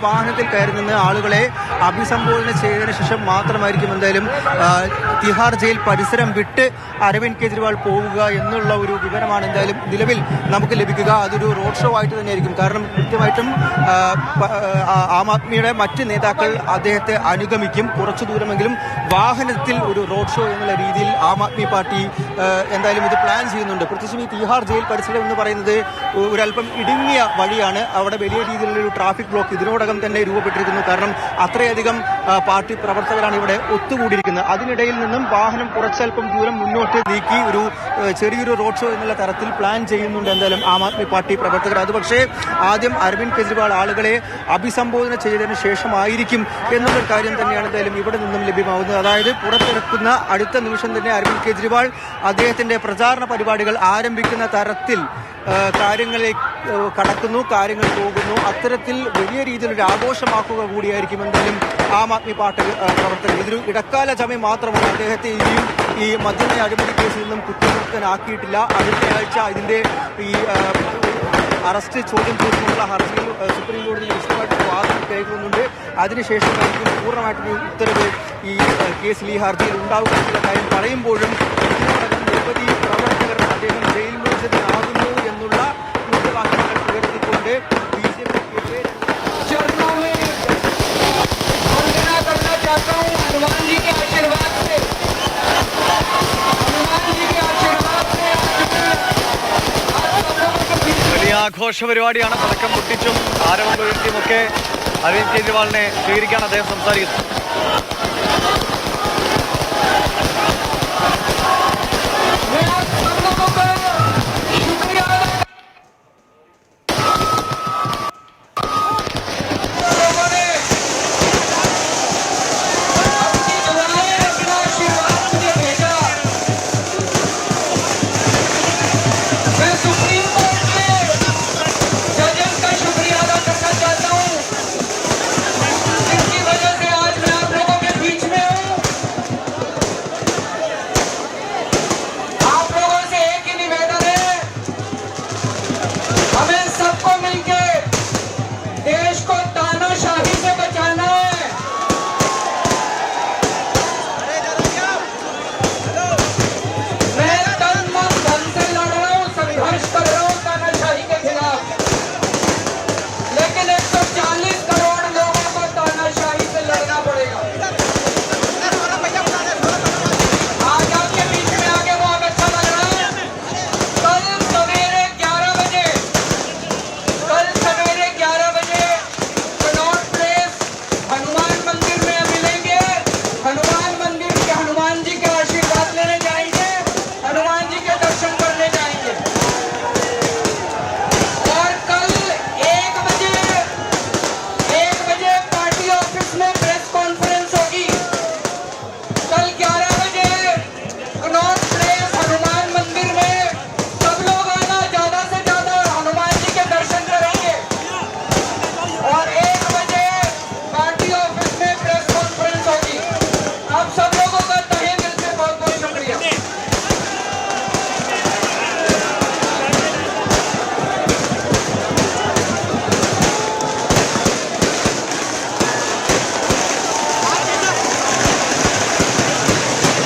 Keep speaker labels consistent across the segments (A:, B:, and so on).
A: വാഹനത്തിൽ കയറി നിന്ന് ആളുകളെ അഭിസംബോധന ചെയ്തതിനു ശേഷം മാത്രമായിരിക്കും എന്തായാലും തിഹാർ ജയിൽ പരിസരം വിട്ട് അരവിന്ദ് കെജ്രിവാൾ പോവുക എന്നുള്ള ഒരു വിവരമാണ് എന്തായാലും നിലവിൽ നമുക്ക് ലഭിക്കുക. അതൊരു റോഡ് ഷോ ആയിട്ട് തന്നെയായിരിക്കും. കാരണം കൃത്യമായിട്ടും ആം ആദ്മിയുടെ മറ്റ് നേതാക്കൾ അദ്ദേഹത്തെ അനുഗമിക്കും. കുറച്ചു ദൂരമെങ്കിലും വാഹനത്തിൽ ഒരു റോഡ് ഷോ എന്നുള്ള രീതിയിൽ ആം ആദ്മി പാർട്ടി എന്തായാലും ഇത് പ്ലാൻ ചെയ്യുന്നുണ്ട്. പ്രത്യേകിച്ചും ഈ തിഹാർ ജയിൽ പരിസരം എന്ന് പറയുന്നത് ഒരല്പം ഇടുങ്ങിയ വഴിയാണ്. അവിടെ വലിയ രീതിയിലുള്ള ട്രാഫിക് ബ്ലോക്ക് ഇതിനോടകം തന്നെ രൂപപ്പെട്ടിരിക്കുന്നു. കാരണം അത്രയധികം പാർട്ടി പ്രവർത്തകരാണ് ഇവിടെ ഒത്തുകൂടിയിരിക്കുന്നത്. അതിനിടയിൽ നിന്നും വാഹനം കുറച്ചൽപ്പം ദൂരം മുന്നോട്ട് നീക്കി ഒരു ചെറിയൊരു റോഡ് ഷോ എന്നുള്ള തരത്തിൽ പ്ലാൻ ചെയ്യുന്നുണ്ട് എന്തായാലും ആം ആദ്മി പാർട്ടി പ്രവർത്തകർ. അത് പക്ഷേ ആദ്യം അരവിന്ദ് കെജ്രിവാൾ ആളുകളെ അഭിസംബോധന ചെയ്തതിനു ശേഷമായിരിക്കും എന്നുള്ളൊരു കാര്യം തന്നെയാണ് എന്തായാലും ഇവിടെ നിന്നും ലഭ്യമാവുന്നത്. അതായത് പുറത്തിറക്കുന്ന അടുത്ത നിമിഷം തന്നെ അരവിന്ദ് കെജ്രിവാൾ അദ്ദേഹത്തിന്റെ പ്രചാരണ പരിപാടികൾ ആരംഭിക്കുന്ന തരത്തിൽ കാര്യങ്ങളിലേക്ക് കടക്കുന്നു, കാര്യങ്ങൾ പോകുന്നു. അത്തരത്തിൽ വലിയ രീതിയിലൊരു ആഘോഷമാക്കുക കൂടിയായിരിക്കും എന്തായാലും ആം ആദ്മി പാർട്ടി പ്രവർത്തകർ. ഇതൊരു ഇടക്കാല സമയം മാത്രമാണ്. അദ്ദേഹത്തെ ഇനിയും ഈ മദ്യനയ അഴിമതി കേസിൽ നിന്നും കുറ്റമുക്തനാക്കിയിട്ടില്ല. അടുത്ത ആഴ്ച ഇതിന്റെ ഈ അറസ്റ്റ് ചോദ്യം ചെയ്തുകൊണ്ടുള്ള ഹർജിയിൽ സുപ്രീം കോടതിയിൽ വിശദമായിട്ട് വാദം കേൾക്കുന്നുണ്ട്. അതിനുശേഷമായിരിക്കും പൂർണ്ണമായിട്ടൊരു ഉത്തരവ് ഈ കേസിൽ ഈ ഹർജിയിൽ ഉണ്ടാവുക എന്നുള്ള കാര്യം പറയുമ്പോഴും ഇതിനോടകം നിരവധി പ്രവർത്തകർ അദ്ദേഹം ജയിൽ മോചിതനാകുന്നു എന്നുള്ള മുദ്രാവാക്യങ്ങൾ ഉയർത്തിക്കൊണ്ട് BJP
B: വലിയ ആഘോഷ പരിപാടിയാണ്. പതക്കം പൊട്ടിച്ചും ആരവം ഉയർത്തിയുമൊക്കെ അരവിന്ദ് കെജ്രിവാളിനെ സ്വീകരിക്കാൻ അദ്ദേഹം സംസാരിക്കുന്നു.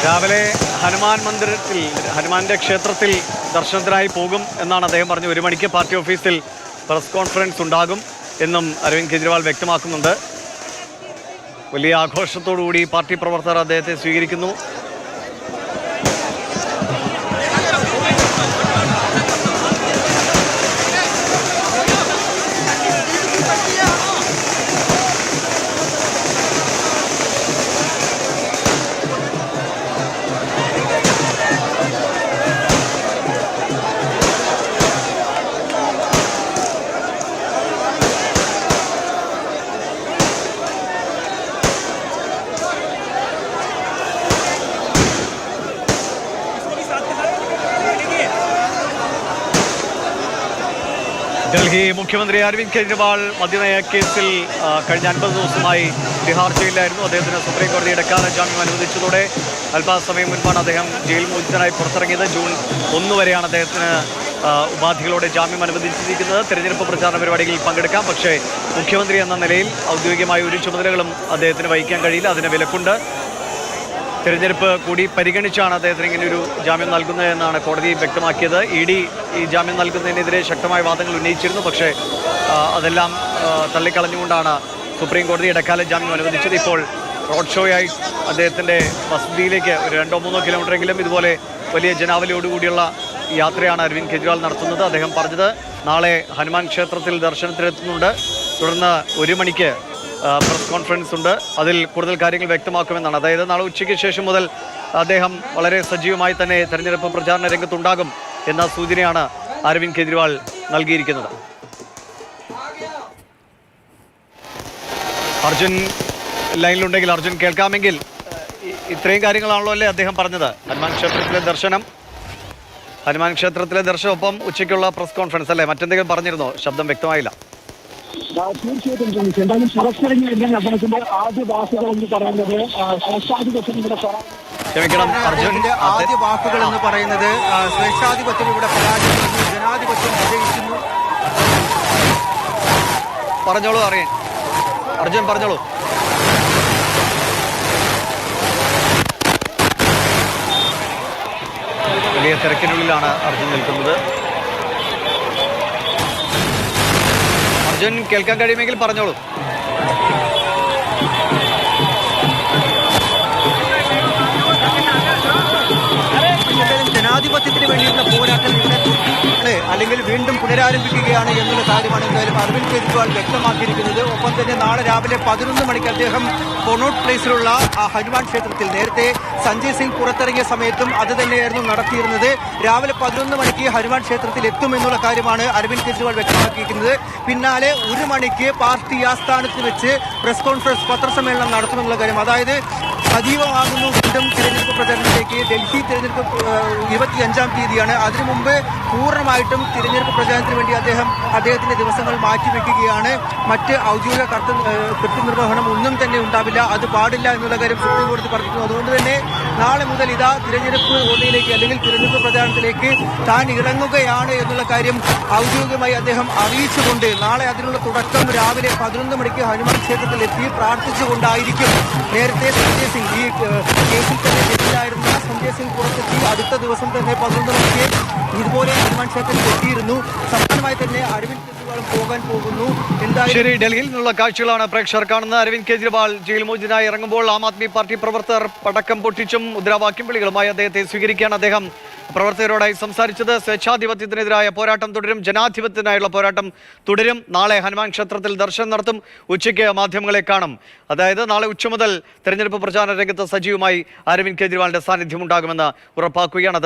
B: രാവിലെ ഹനുമാന്റെ ക്ഷേത്രത്തിൽ ദർശനത്തിനായി പോകും എന്നാണ് അദ്ദേഹം പറഞ്ഞു. 1 മണിക്ക് പാർട്ടി ഓഫീസിൽ പ്രസ് കോൺഫറൻസ് ഉണ്ടാകും എന്നും അരവിന്ദ് കെജ്രിവാൾ വ്യക്തമാക്കുന്നുണ്ട്. വലിയ ആഘോഷത്തോടുകൂടി പാർട്ടി പ്രവർത്തകർ അദ്ദേഹത്തെ സ്വീകരിക്കുന്നു. ഡൽഹി മുഖ്യമന്ത്രി അരവിന്ദ് കെജ്രിവാൾ മദ്യനയ കേസിൽ കഴിഞ്ഞ 50 ദിവസമായി തിഹാർ ജയിലിലായിരുന്നു. അദ്ദേഹത്തിന് സുപ്രീം കോടതി ഇടക്കാല ജാമ്യം അനുവദിച്ചതോടെ അല്പസമയം മുൻപാണ് അദ്ദേഹം ജയിൽ മോചിതനായി പുറത്തിറങ്ങിയത്. ജൂൺ 1 വരെയാണ് അദ്ദേഹത്തിന് ഉപാധികളോടെ ജാമ്യം അനുവദിച്ചിരിക്കുന്നത്. തെരഞ്ഞെടുപ്പ് പ്രചാരണ പരിപാടികളിൽ പങ്കെടുക്കാം, പക്ഷേ മുഖ്യമന്ത്രി എന്ന നിലയിൽ ഔദ്യോഗികമായ ഒരു ചുമതലകളും അദ്ദേഹത്തിന് വഹിക്കാൻ കഴിയില്ല. അതിന് വിലക്കുണ്ട്. തെരഞ്ഞെടുപ്പ് കൂടി പരിഗണിച്ചാണ് അദ്ദേഹത്തിന് ഇങ്ങനെ ഒരു ജാമ്യം നൽകുന്നത് എന്നാണ് കോടതി വ്യക്തമാക്കിയത്. ED ഈ ജാമ്യം നൽകുന്നതിനെതിരെ ശക്തമായ വാദങ്ങൾ ഉന്നയിച്ചിരുന്നു, പക്ഷേ അതെല്ലാം തള്ളിക്കളഞ്ഞുകൊണ്ടാണ് സുപ്രീം കോടതി ഇടക്കാല ജാമ്യം അനുവദിച്ചത്. ഇപ്പോൾ റോഡ് ഷോയായി അദ്ദേഹത്തിൻ്റെ വസതിയിലേക്ക് ഒരു 2-3 കിലോമീറ്ററെങ്കിലും ഇതുപോലെ വലിയ ജനാവലിയോടുകൂടിയുള്ള യാത്രയാണ് അരവിന്ദ് കെജ്രിവാൾ നടത്തുന്നത്. അദ്ദേഹം പറഞ്ഞത് നാളെ ഹനുമാൻ ക്ഷേത്രത്തിൽ ദർശനത്തിനെത്തുന്നുണ്ട്. തുടർന്ന് 1 മണിക്ക് പ്രസ് കോൺഫറൻസ് ഉണ്ട്. അതിൽ കൂടുതൽ കാര്യങ്ങൾ വ്യക്തമാക്കുമെന്നാണ്. അതായത് നാളെ ഉച്ചയ്ക്ക് ശേഷം മുതൽ അദ്ദേഹം വളരെ സജീവമായി തന്നെ തെരഞ്ഞെടുപ്പ് പ്രചാരണ രംഗത്തുണ്ടാകും എന്ന സൂചനയാണ് അരവിന്ദ് കെജ്രിവാൾ നൽകിയിരിക്കുന്നത്. അർജുൻ ലൈനിലുണ്ടെങ്കിൽ അർജുൻ കേൾക്കാമെങ്കിൽ ഇത്രയും കാര്യങ്ങളാണല്ലോ അല്ലേ അദ്ദേഹം പറഞ്ഞത്? ഹനുമാൻ ക്ഷേത്രത്തിലെ ദർശനം ഒപ്പം ഉച്ചയ്ക്കുള്ള പ്രസ് കോൺഫറൻസ് അല്ലേ? മറ്റെന്തെങ്കിലും പറഞ്ഞിരുന്നോ? ശബ്ദം വ്യക്തമായില്ല.
C: തീർച്ചയായിട്ടും എന്തായാലും പുറത്തിറങ്ങിയ അദ്ദേഹത്തിന്റെ ആദ്യ വാക്കുകൾ എന്ന് പറയുന്നത്
B: ക്ഷമിക്കണം അർജുൻ,
A: ആദ്യ വാക്കുകൾ എന്ന് പറയുന്നത് സ്വേച്ഛാധിപത്യം ഇവിടെ പരാജയപ്പെടുന്നു, ജനാധിപത്യം വിജയിക്കുന്നു.
B: പറഞ്ഞോളൂ അർജുൻ പറഞ്ഞോളൂ. വലിയ തിരക്കിനുള്ളിലാണ് അർജുൻ നിൽക്കുന്നത്. അർജുൻ കേൾക്കാൻ കഴിയുമെങ്കിൽ പറഞ്ഞോളൂ.
A: ജനാധിപത്യത്തിന് വേണ്ടിയുള്ള പോരാട്ടം ഇവിടെ അല്ലെങ്കിൽ വീണ്ടും പുനരാരംഭിക്കുകയാണ് എന്നുള്ള കാര്യമാണ് എന്തായാലും അരവിന്ദ് കെജ്രിവാൾ വ്യക്തമാക്കിയിരിക്കുന്നത്. ഒപ്പം തന്നെ നാളെ രാവിലെ 11 മണിക്ക് അദ്ദേഹം കൊണോട്ട് പ്ലേസിലുള്ള ഹനുമാൻ ക്ഷേത്രത്തിൽ നേരത്തെ സഞ്ജയ് സിംഗ് പുറത്തിറങ്ങിയ സമയത്തും അത് തന്നെയായിരുന്നു നടത്തിയിരുന്നത്. രാവിലെ 11 മണിക്ക് ഹനുമാൻ ക്ഷേത്രത്തിൽ എത്തുമെന്നുള്ള കാര്യമാണ് അരവിന്ദ് കെജ്രിവാൾ വ്യക്തമാക്കിയിരിക്കുന്നത്. പിന്നാലെ 1 മണിക്ക് പാർട്ടി ആസ്ഥാനത്ത് വെച്ച് പ്രസ് കോൺഫറൻസ് പത്രസമ്മേളനം നടത്തുമെന്നുള്ള കാര്യം. അതായത് സജീവമാകുന്നു വീണ്ടും തിരഞ്ഞെടുപ്പ് പ്രചാരണത്തിലേക്ക്. ഡൽഹി തിരഞ്ഞെടുപ്പ് 25-ാം തീയതിയാണ്. അതിനു മുമ്പ് പൂർണ്ണമായിട്ടും തിരഞ്ഞെടുപ്പ് പ്രചാരണത്തിന് വേണ്ടി അദ്ദേഹത്തിന്റെ ദിവസങ്ങൾ മാറ്റിവെക്കുകയാണ്. മറ്റ് ഔദ്യോഗിക കൃത്യനിർവഹണം ഒന്നും തന്നെ ഉണ്ടാവില്ല, അത് പാടില്ല എന്നുള്ള കാര്യം സുപ്രീം കോടതി പറഞ്ഞിരുന്നു. അതുകൊണ്ട് തന്നെ നാളെ മുതൽ തിരഞ്ഞെടുപ്പ് ഓടയിലേക്ക് അല്ലെങ്കിൽ തിരഞ്ഞെടുപ്പ് പ്രചാരണത്തിലേക്ക് താൻ ഇറങ്ങുകയാണ് എന്നുള്ള കാര്യം ഔദ്യോഗികമായി അദ്ദേഹം അറിയിച്ചുകൊണ്ട് നാളെ അതിനുള്ള തുടക്കം രാവിലെ 11 മണിക്ക് ഹനുമാൻ ക്ഷേത്രത്തിൽ എത്തി പ്രാർത്ഥിച്ചുകൊണ്ടായിരിക്കും. നേരത്തെ സഞ്ജയ് സിംഗ് ഈ കേസിൽ തന്നെ ജയിലിലായിരുന്ന സഞ്ജയ് സിംഗ് പുറത്തെത്തി അടുത്ത ദിവസം തന്നെ 11 മണിക്ക് ഇതുപോലെ ഹനുമാൻ ക്ഷേത്രത്തിൽ എത്തിയിരുന്നു. സമാനമായി തന്നെ അരവിന്ദ് കെജ്രിവാളും പോകാൻ പോകുന്നു.
B: ശരി, ഡൽഹിയിൽ നിന്നുള്ള കാഴ്ചകളാണ് പ്രേക്ഷകർ കാണുന്നത്. അരവിന്ദ് കെജ്രിവാൾ ജയിൽ മോചിതനായി ഇറങ്ങുമ്പോൾ ആം ആദ്മി പാർട്ടി പ്രവർത്തകർ പടക്കം പൊട്ടിച്ചും മുദ്രാവാക്യം വിളികളുമായി അദ്ദേഹത്തെ സ്വീകരിക്കാൻ അദ്ദേഹം പ്രവർത്തകരോടായി സംസാരിച്ചത്. സ്വേച്ഛാധിപത്യത്തിനെതിരായ പോരാട്ടം തുടരും, ജനാധിപത്യത്തിനായുള്ള പോരാട്ടം തുടരും. നാളെ ഹനുമാൻ ക്ഷേത്രത്തിൽ ദർശനം നടത്തും, ഉച്ചയ്ക്ക് മാധ്യമങ്ങളെ കാണും. അതായത് നാളെ ഉച്ച മുതൽ തെരഞ്ഞെടുപ്പ് പ്രചാരണ രംഗത്ത് സജീവമായി അരവിന്ദ് കെജ്രിവാളിന്റെ സാന്നിധ്യം ഉണ്ടാകുമെന്ന് ഉറപ്പാക്കുകയാണ്.